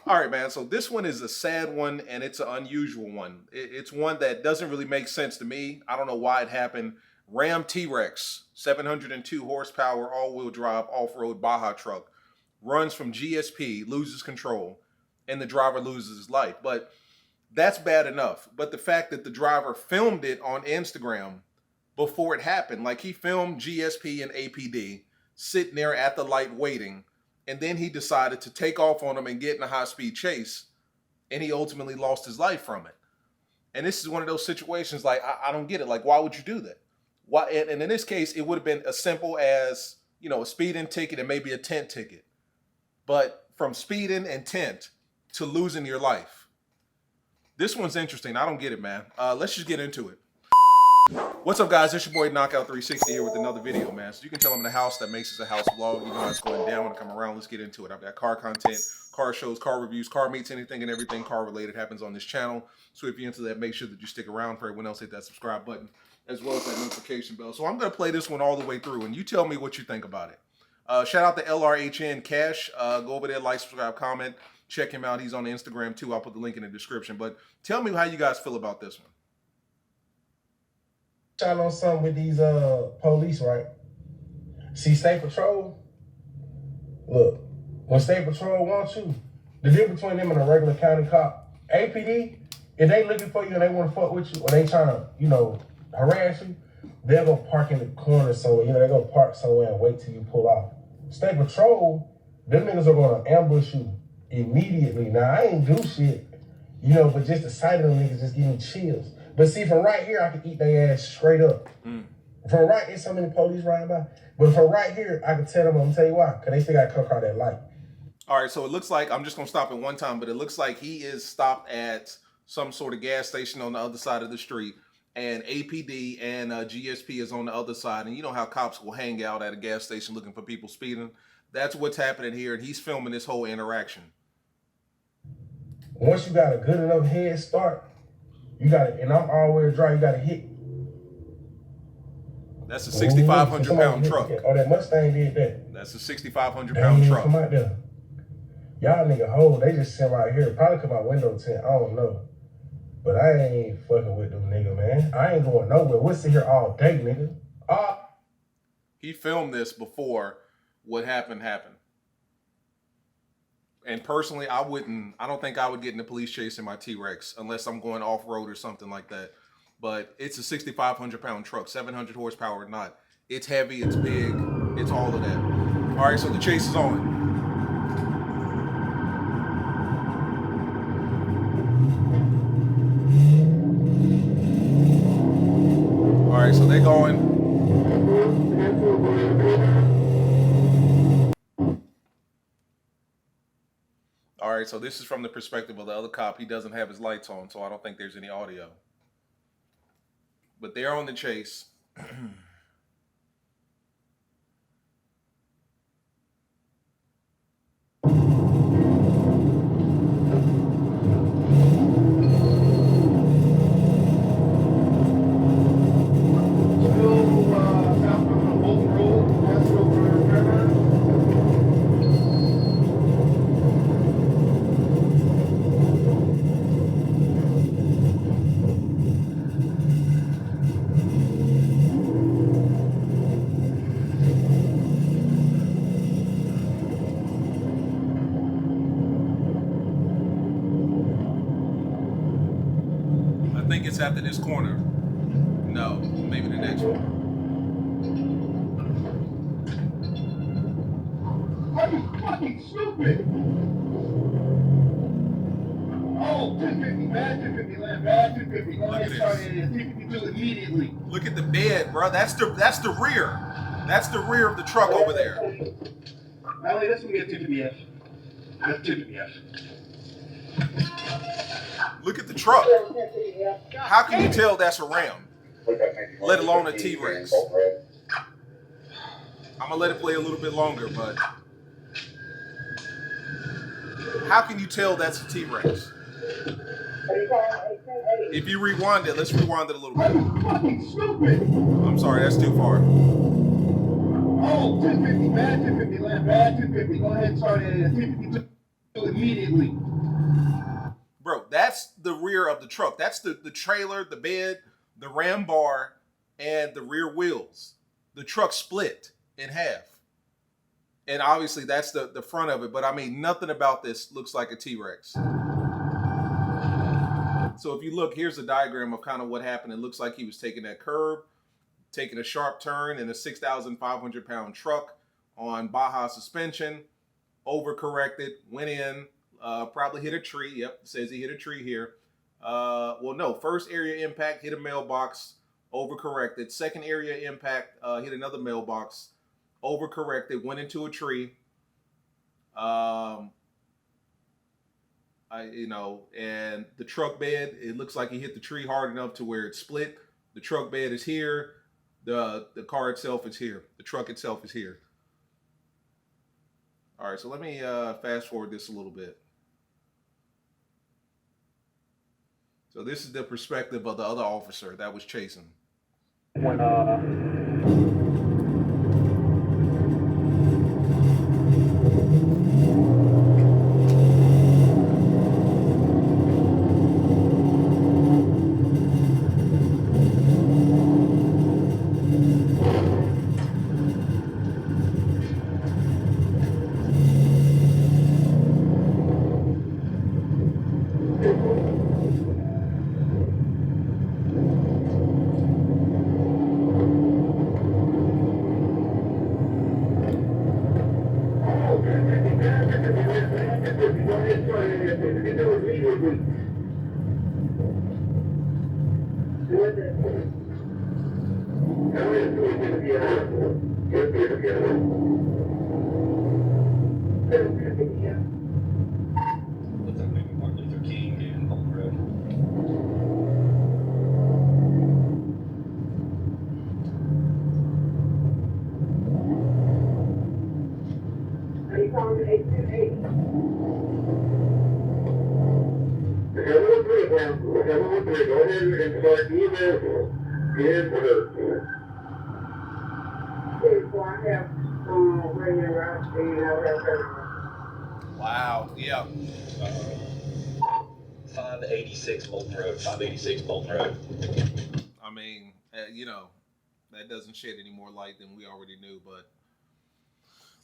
All right, man. So this one is a sad one, and it's an unusual one. It's one that doesn't really make sense to me. I don't know why it happened. RAM TRX, 702 horsepower, all-wheel drive, off-road Baja Truck, runs from GSP, loses control, and the driver loses his life. But that's bad enough. But the fact that the driver filmed it on Instagram before it happened, like he filmed GSP and APD sitting there at the light waiting, and then he decided to take off on them and get in a high-speed chase, and he ultimately lost his life from it. And this is one of those situations, like, I don't get it. Like, why would you do that? Why? And in this case, it would have been as simple as, you know, a speeding ticket and maybe a tent ticket. But from speeding and tent to losing your life, this one's interesting. I don't get it, man. Let's just get into it. What's up, guys? It's your boy Knockout360 here with another video, man. So you can tell I'm in a house that makes this a house vlog. You know how it's going down when I come around. Let's get into it. I've got car content, car shows, car reviews, car meets, anything and everything car related happens on this channel. So if you're into that, make sure that you stick around. For everyone else, hit that subscribe button as well as that notification bell. So I'm going to play this one all the way through, and you tell me what you think about it. Shout out to LRHN Cash. Go over there, like, subscribe, comment. Check him out. He's on Instagram too. I'll put the link in the description. But tell me how you guys feel about this one. Shot on something with these police, right? See, State Patrol, look, when State Patrol wants you, the difference between them and a regular county cop, APD, if they looking for you and they want to fuck with you, or they trying to, you know, harass you, they'll go park in the corner somewhere. You know, they're going to park somewhere and wait till you pull off. State Patrol, them niggas are going to ambush you immediately. Now, I ain't do shit, you know, but just the sight of them niggas just give me chills. But see, from right here, I can eat their ass straight up. From right, there's so many police riding by. But from right here, I can tell them, I'm going to tell you why. Because they still got to come across that light. All right, so it looks like, I'm just going to stop at one time, but it looks like he is stopped at some sort of gas station on the other side of the street. And APD and GSP is on the other side. And you know how cops will hang out at a gas station looking for people speeding? That's what's happening here. And he's filming this whole interaction. Once you got a good enough head start, you got it, and I'm all-wheel drive, you got to hit. That's a 6,500-pound truck. Oh, that Mustang did that. That's a 6,500-pound truck. Come out there. Y'all nigga hold, they just sit right here. Probably come out window tint, I don't know. But I ain't fucking with them nigga, man. I ain't going nowhere. We'll sit here all day, nigga. He filmed this before what happened. And personally, I don't think I would get in a police chase in my T-Rex unless I'm going off-road or something like that. But it's a 6,500-pound truck, 700 horsepower or not. It's heavy, it's big, it's all of that. All right, so the chase is on. All right, so they're going. All right, so this is from the perspective of the other cop. He doesn't have his lights on, so I don't think there's any audio. But they're on the chase. I think it's after this corner. No, maybe the next one. Are you fucking stupid? Oh, 250, bad 250, land, bad 250. Go ahead, start it at 252 immediately. Look at the bed, bro. That's the rear. That's the rear of the truck over there. Ellie, that's gonna be a 250F. That's 250F. Look at the truck. How can you tell that's a Ram, let alone a T-Rex? I'm gonna let it play a little bit longer, but how can you tell that's a T-Rex? If you rewind it, let's rewind it a little bit. I'm fucking stupid. I'm sorry, that's too far. Oh, 250, bad 250, land, bad 250. Go ahead, start it at 252 immediately. that's the rear of the truck. That's the trailer, the bed, the ram bar, and the rear wheels. The truck split in half. And obviously that's the front of it, but I mean, nothing about this looks like a T-Rex. So if you look, here's a diagram of kind of what happened. It looks like he was taking that curb, taking a sharp turn in a 6,500 pound truck on Baja suspension, overcorrected, went in, probably hit a tree. Yep, it says he hit a tree here. Well, no, first area impact, hit a mailbox, overcorrected. Second area impact, hit another mailbox, overcorrected, went into a tree. And the truck bed, it looks like he hit the tree hard enough to where it split. The truck bed is here. The car itself is here. The truck itself is here. All right, so let me fast forward this a little bit. So this is the perspective of the other officer that was chasing. When Looks like maybe Martin Luther King and Old Road. Are you calling the 828? Go ahead and start email. Okay, so I have, bringing around, and I have everyone. Wow, yeah. 586 Bolton Road. 586 Bolton Road. I mean, that doesn't shed any more light than we already knew, but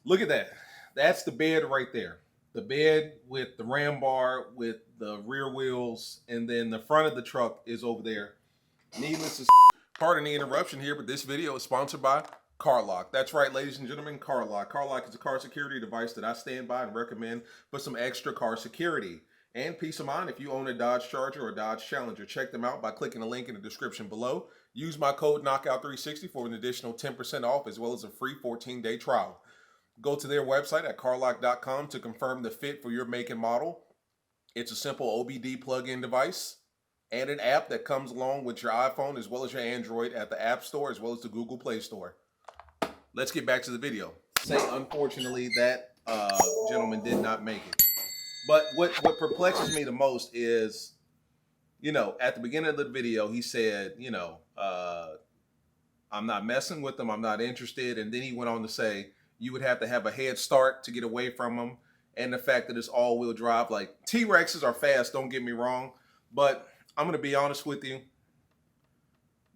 look at that. That's the bed right there. The bed with the ram bar, with the rear wheels, and then the front of the truck is over there. Needless to say, pardon the interruption here, but this video is sponsored by CarLock. That's right, ladies and gentlemen, CarLock. CarLock is a car security device that I stand by and recommend for some extra car security and peace of mind if you own a Dodge Charger or Dodge Challenger. Check them out by clicking the link in the description below. Use my code Knockout360 for an additional 10% off as well as a free 14-day trial. Go to their website at carlock.com to confirm the fit for your make and model. It's a simple OBD plug-in device and an app that comes along with your iPhone as well as your Android at the App Store as well as the Google Play Store. Let's get back to the video. Unfortunately, that gentleman did not make it. But what perplexes me the most is, at the beginning of the video, he said, I'm not messing with them. I'm not interested. And then he went on to say, you would have to have a head start to get away from them. And the fact that it's all-wheel drive, like T-Rexes are fast, don't get me wrong. But I'm going to be honest with you.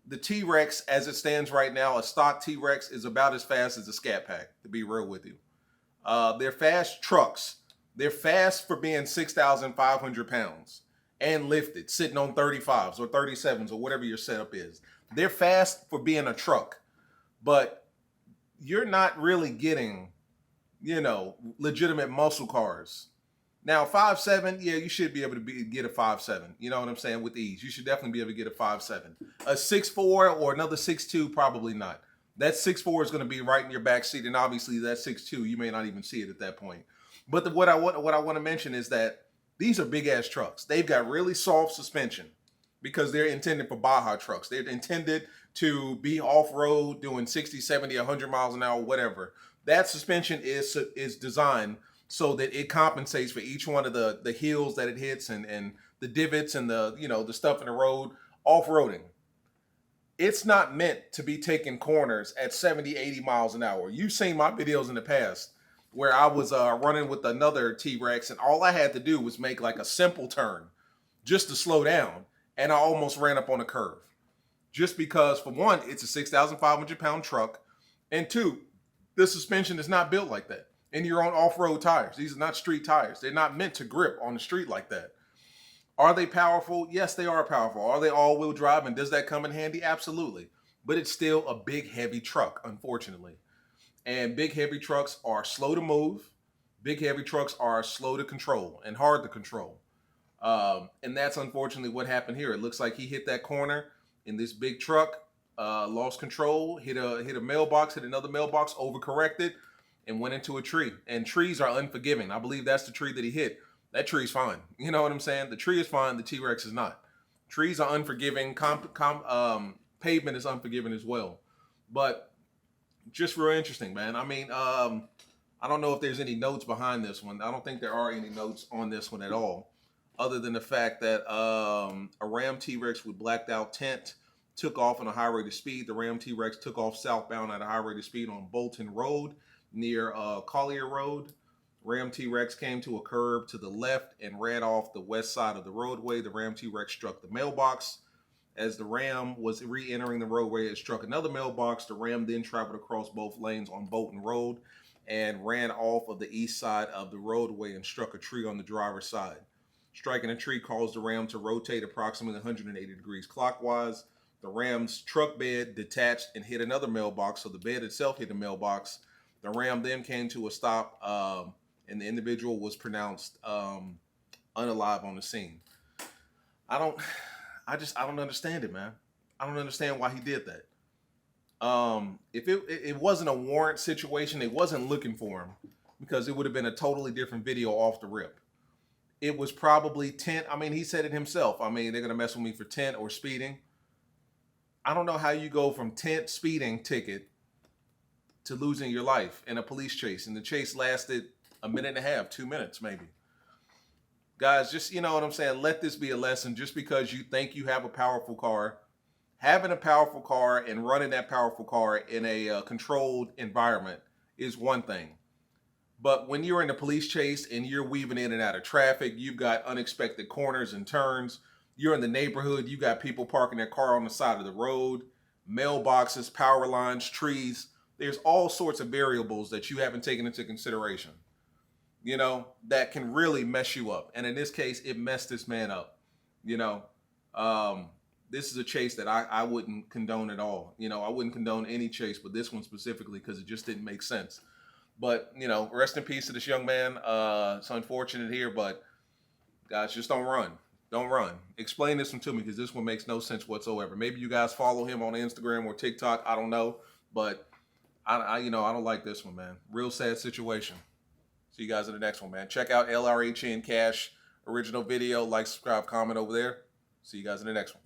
The T-Rex, as it stands right now, a stock T-Rex is about as fast as a Scat Pack, to be real with you. They're fast trucks. They're fast for being 6,500 pounds and lifted, sitting on 35s or 37s or whatever your setup is. They're fast for being a truck. But you're not really getting, legitimate muscle cars. Now, 5.7, yeah, you should be able to get a 5.7. You know what I'm saying? With ease. You should definitely be able to get a 5.7. A 6.4 or another 6.2, probably not. That 6.4 is going to be right in your back seat, and obviously that 6.2, you may not even see it at that point. But what I want to mention is that these are big-ass trucks. They've got really soft suspension because they're intended for Baja trucks. They're intended to be off-road, doing 60, 70, 100 miles an hour, whatever. That suspension is designed so that it compensates for each one of the hills that it hits and the divots and the stuff in the road, off-roading. It's not meant to be taking corners at 70, 80 miles an hour. You've seen my videos in the past where I was running with another T-Rex and all I had to do was make like a simple turn. just to slow down. And I almost ran up on a curve. Just because, for one, it's a 6,500 pound truck. And two, the suspension is not built like that. And you're on off-road tires. These are not street tires. They're not meant to grip on the street like that. Are they powerful? Yes, they are powerful. Are they all-wheel drive, and does that come in handy? Absolutely. But it's still a big, heavy truck, unfortunately. And big, heavy trucks are slow to move. Big, heavy trucks are slow to control and hard to control. And that's unfortunately what happened here. It looks like he hit that corner in this big truck, lost control, hit a mailbox, hit another mailbox, overcorrected, and went into a tree. And trees are unforgiving. I believe that's the tree that he hit. That tree's fine. You know what I'm saying? The tree is fine. The T-Rex is not. Trees are unforgiving. Pavement is unforgiving as well. But just real interesting, man. I mean, I don't know if there's any notes behind this one. I don't think there are any notes on this one at all, other than the fact that a RAM T-Rex with blacked out tent took off on a high rate of speed. The RAM T-Rex took off southbound at a high rate of speed on Bolton Road near Collier Road. RAM T-Rex came to a curb to the left and ran off the west side of the roadway. The RAM T-Rex struck the mailbox. As the Ram was re-entering the roadway, it struck another mailbox. The Ram then traveled across both lanes on Bolton Road and ran off of the east side of the roadway and struck a tree on the driver's side. Striking a tree caused the Ram to rotate approximately 180 degrees clockwise. The Ram's truck bed detached and hit another mailbox, so the bed itself hit a mailbox. The Ram then came to a stop, and the individual was pronounced unalive on the scene. I don't understand it, man. I don't understand why he did that. If it wasn't a warrant situation, they wasn't looking for him, because it would have been a totally different video off the rip. It was probably tent. I mean, he said it himself. I mean, they're going to mess with me for tent or speeding. I don't know how you go from tent, speeding ticket to losing your life in a police chase. And the chase lasted a minute and a half, 2 minutes maybe. Guys, just, you know what I'm saying? Let this be a lesson. Just because you think you have a powerful car, having a powerful car and running that powerful car in a controlled environment is one thing. But when you're in a police chase and you're weaving in and out of traffic, you've got unexpected corners and turns, you're in the neighborhood, you got people parking their car on the side of the road, mailboxes, power lines, trees. There's all sorts of variables that you haven't taken into consideration, you know, that can really mess you up. And in this case, it messed this man up. You know, this is a chase that I wouldn't condone at all. You know, I wouldn't condone any chase, but this one specifically, because it just didn't make sense. But, you know, rest in peace to this young man. It's unfortunate here, but guys, just don't run. Don't run. Explain this one to me, because this one makes no sense whatsoever. Maybe you guys follow him on Instagram or TikTok. I don't know. But, I don't like this one, man. Real sad situation. See you guys in the next one, man. Check out LRHN Cash original video. Like, subscribe, comment over there. See you guys in the next one.